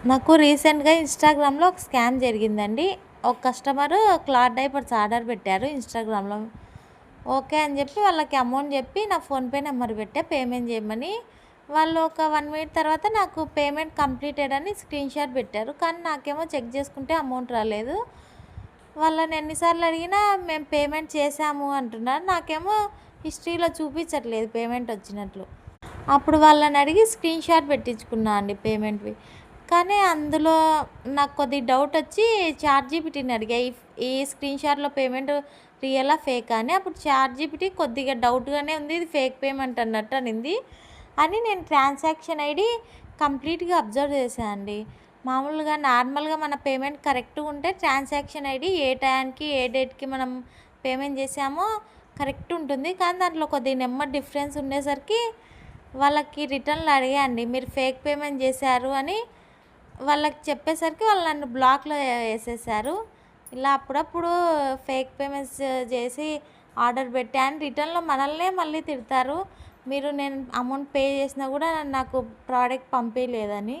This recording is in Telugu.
నాకు రీసెంట్‌గా ఇన్‌స్టాగ్రామ్‌లో ఒక స్కామ్ జరిగిందండి. ఒక కస్టమరు క్లాత్ డైపర్స్ ఆర్డర్ పెట్టారు ఇన్‌స్టాగ్రామ్‌లో. ఓకే అని చెప్పి వాళ్ళకి అమౌంట్ చెప్పి నా ఫోన్‌పే నెంబర్ పెట్టా పేమెంట్ చేయమని. వాళ్ళు ఒక 1 మినిట్ తర్వాత నాకు పేమెంట్ కంప్లీటెడ్ అని స్క్రీన్‌షాట్ పెట్టారు. కానీ నాకేమో చెక్ చేసుకుంటే అమౌంట్ రాలేదు. వాళ్ళని ఎన్ని సార్లు అడిగినా మేము పేమెంట్ చేశాము అంటున్నారు. నాకేమో హిస్టరీలో చూపించట్లేదు పేమెంట్ వచ్చినట్లు. అప్పుడు వాళ్ళని అడిగి స్క్రీన్‌షాట్ పెట్టించుకున్నా అండి పేమెంట్‌వి. కానీ అందులో నాకు కొద్దిగా డౌటొచ్చి చాట్‌జీపీటీని అడిగా. ఈ స్క్రీన్‌షాట్‌లో పేమెంట్ రియలా? ఫేకా? అని. అప్పుడు చాట్‌జీపీటీ కొద్దిగా డౌట్‌గానే ఉంది. ఇది ఫేక్ పేమెంట్ అన్నట్టు అనింది. అని నేను ట్రాన్సాక్షన్ ఐడీ కంప్లీట్‌గా అబ్జర్వ్ చేశా అండి. మామూలుగా నార్మల్‌గా మన పేమెంట్ కరెక్ట్‌గా ఉంటే ట్రాన్సాక్షన్ ఐడీ ఏ టయానికి, ఏ డేట్‌కి మనం పేమెంట్ చేశామో కరెక్ట్ ఉంటుంది. కానీ దాంట్లో కొద్దిగా నెంబర్ డిఫరెన్స్ ఉండేసరికి వాళ్ళకి రిటర్న్‌లో అడిగా అండి. మీరు ఫేక్ పేమెంట్ చేశారు అని వాళ్ళకి చెప్పేసరికి వాళ్ళు నన్ను బ్లాక్‌లో ఏసేశారు. ఇలా అప్పుడప్పుడు ఫేక్ పేమెంట్స్ చేసి ఆర్డర్ పెట్టా అని రిటర్న్‌లో మనల్నే మళ్ళీ తిడతారు. మీరు నేను అమౌంట్ పే చేసినా కూడా నాకు ప్రోడక్ట్ పంపియలేదని.